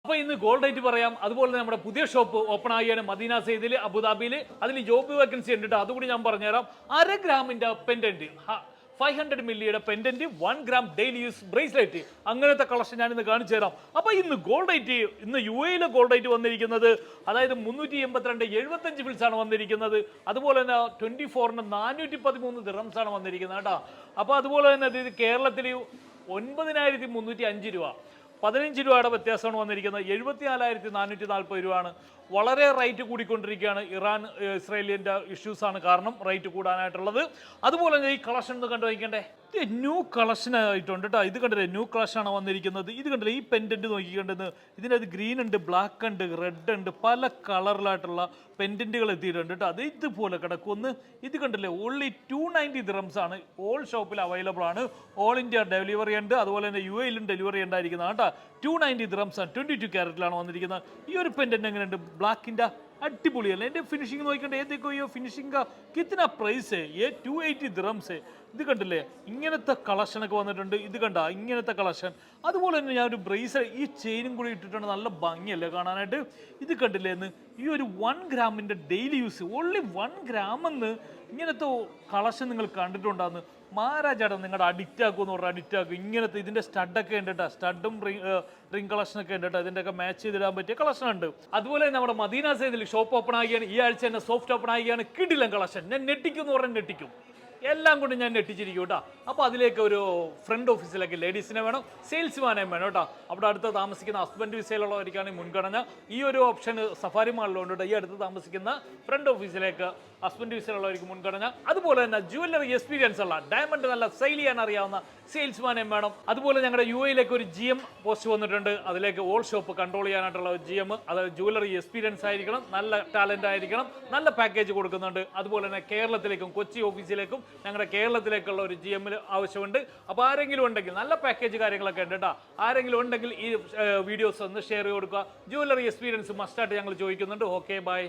അപ്പോൾ ഇന്ന് gold rate പറയാം. അതുപോലെ നമ്മുടെ പുതിയ ഷോപ്പ് ഓപ്പൺ ആവുകയാണ് മദീന സെയ്ദിൽ അബുദാബിയിൽ. അതിൽ ജോബ് വേക്കൻസി ഉണ്ട്, അതുകൂടി ഞാൻ പറഞ്ഞുതരാം. 1/2 ഗ്രാമിന്റെ പെൻഡന്റ്, 500 മില്ലിയുടെ pendant, 1 gram daily use bracelet, അങ്ങനത്തെ കളക്ഷൻ ഞാൻ ഇന്ന് കാണിച്ചു തരാം. അപ്പോൾ ഇന്ന് ഗോൾഡ് റേറ്റ്, ഇന്ന് UAE ഗോൾഡ് റേറ്റ് വന്നിരിക്കുന്നത് അതായത് 382.75 ഫിൽസ് ആണ് വന്നിരിക്കുന്നത്. അതുപോലെ തന്നെ 24-ന് 413 ദിർഹംസ് ആണ് വന്നിരിക്കുന്നത് കേട്ടോ. അപ്പോൾ അതുപോലെ തന്നെ ഇത് കേരളത്തിൽ 9,305 രൂപ, 15 രൂപയുടെ വ്യത്യാസമാണ് വന്നിരിക്കുന്നത്. 74,440 രൂപയാണ്. വളരെ റേറ്റ് കൂടിക്കൊണ്ടിരിക്കുകയാണ്. ഇറാൻ ഇസ്രായേലിൻ്റെ ഇഷ്യൂസാണ് കാരണം റേറ്റ് കൂടാനായിട്ടുള്ളത്. അതുപോലെ തന്നെ ഈ കളക്ഷൻ ഒന്ന് കണ്ടു വയ്ക്കണ്ടേ, ഇത് ന്യൂ കളക്ഷൻ ആയിട്ടുണ്ട് കേട്ടോ. ഇത് കണ്ടില്ലേ, ന്യൂ കളക്ഷനാണ് വന്നിരിക്കുന്നത്. ഇത് കണ്ടില്ലേ, ഈ പെൻഡന്റ് നോക്കിക്കണ്ടെന്ന്, ഇതിനകത്ത് ഗ്രീൻ ഉണ്ട്, ബ്ലാക്ക് ഉണ്ട്, റെഡ് ഉണ്ട്, പല കളറിലായിട്ടുള്ള പെൻഡന്റുകൾ എത്തിയിട്ടുണ്ട് കേട്ടോ. അത് ഇതുപോലെ കിടക്കുമെന്ന്. ഇത് കണ്ടില്ലേ, ഓൺലി 290 ദിർഹംസ് ആണ്. ഓൾ ഷോപ്പിൽ അവൈലബിൾ ആണ്. ഓൾ ഇന്ത്യ ഡെലിവറി ഉണ്ട്. അതുപോലെ തന്നെ UAE ഡെലിവറി ഉണ്ടായിരിക്കുന്നതാണ് കേട്ടോ. 290 ദിർഹംസ് ആണ്. 22 ക്യാരറ്റിലാണ് വന്നിരിക്കുന്നത്. ഈ ഒരു പെൻഡന്റ് എങ്ങനെയുണ്ട്, ബ്ലാക്കിൻ്റെ അടിപൊളിയല്ലേ. എൻ്റെ ഫിനിഷിംഗ് നോക്കിക്കണ്ടേ, ഏതൊക്കെ ഫിനിഷിംഗ് കിतना പ്രൈസ്, 280 ദിർഹംസ്. ഇത് കണ്ടില്ലേ, ഇങ്ങനത്തെ കളക്ഷനൊക്കെ വന്നിട്ടുണ്ട്. ഇത് കണ്ട ഇങ്ങനത്തെ കളക്ഷൻ. അതുപോലെ തന്നെ ഞാൻ ഒരു ബ്രേസ്ലെറ്റ്, ഈ ചെയിനും കൂടി ഇട്ടിട്ടുണ്ട്, നല്ല ഭംഗിയല്ലേ കാണാനായിട്ട്. ഇത് കണ്ടില്ലേ എന്ന്, ഈ ഒരു 1 ഗ്രാമിൻ്റെ ഡെയിലി യൂസ്, ഓൺലി 1 ഗ്രാം എന്ന് ഇങ്ങനത്തെ കളക്ഷൻ നിങ്ങൾ കണ്ടിട്ടുണ്ടാന്ന്. മഹാരാജാടം നിങ്ങളുടെ അഡിക്റ്റ് ആക്കുമെന്ന് പറഞ്ഞാൽ അഡിക്റ്റ് ആക്കും. ഇങ്ങനത്തെ ഇതിൻ്റെ സ്റ്റഡൊക്കെ ഉണ്ട് കേട്ടോ, സ്റ്റഡും റിംഗ് കളക്ഷനൊക്കെ ഉണ്ട് കേട്ടോ. ഇതിൻ്റെയൊക്കെ മാച്ച് ചെയ്തിടാൻ പറ്റിയ കളക്ഷൻ ഉണ്ട്. അതുപോലെ നമ്മുടെ മദീന സെയ്ദിൽ ഷോപ്പ് ഓപ്പൺ ആവുകയാണ്. ഈ ആഴ്ച തന്നെ സോഫ്റ്റ് ഓപ്പൺ ആവുകയാണ്. കിടിലൻ കളക്ഷൻ. ഞാൻ ഞെട്ടിക്കും എന്ന് പറഞ്ഞാൽ ഞെട്ടിക്കും, എല്ലാം കൊണ്ട് ഞാൻ ഞെട്ടിച്ചിരിക്കും കേട്ടോ. അപ്പോൾ അതിലേക്ക് ഒരു ഫ്രണ്ട് ഓഫീസിലേക്ക് ലേഡീസിനെ വേണം, സെയിൽസ്മാനെയും വേണം കേട്ടോ. അവിടെ അടുത്ത് താമസിക്കുന്ന ഹസ്ബൻഡ് വിസയിലുള്ളവർക്കാണ് മുൻഗണന. ഈ ഒരു ഓപ്ഷൻ സഫാരി മാളിലുണ്ട്. ഈ അടുത്ത് താമസിക്കുന്ന ഫ്രണ്ട് ഓഫീസിലേക്ക് ഹസ്ബൻഡ് വിസയിലുള്ളവർക്ക് മുൻഗണന. അതുപോലെ തന്നെ ജുവല്ലറി എക്സ്പീരിയൻസ് ഉള്ള, ഡയമണ്ട് നല്ല സെയിൽ ചെയ്യാൻ അറിയാവുന്ന സെയിൽസ്മാനെയും വേണം. അതുപോലെ ഞങ്ങളുടെ UAE ഒരു GM പോസ്റ്റ് വന്നിട്ടുണ്ട്. അതിലേക്ക് ഓൾ ഷോപ്പ് കൺട്രോൾ ചെയ്യാനായിട്ടുള്ള ഒരു GM, അതായത് ജുവല്ലറി എക്സ്പീരിയൻസ് ആയിരിക്കണം, നല്ല ടാലന്റ് ആയിരിക്കണം, നല്ല പാക്കേജ് കൊടുക്കുന്നുണ്ട്. അതുപോലെ തന്നെ കേരളത്തിലേക്കും കൊച്ചി ഓഫീസിലേക്കും ഞങ്ങളുടെ കേരളത്തിലേക്കുള്ള ഒരു GM ആവശ്യമുണ്ട്. അപ്പോൾ ആരെങ്കിലും ഉണ്ടെങ്കിൽ, നല്ല പാക്കേജ് കാര്യങ്ങളൊക്കെ ഉണ്ട് കേട്ടോ. ആരെങ്കിലും ഉണ്ടെങ്കിൽ ഈ വീഡിയോസ് ഒന്ന് ഷെയർ ചെയ്ത് കൊടുക്കുക. ജുവല്ലറി എക്സ്പീരിയൻസ് മസ്റ്റായിട്ട് ഞങ്ങൾ ചോദിക്കുന്നുണ്ട്. Okay, by.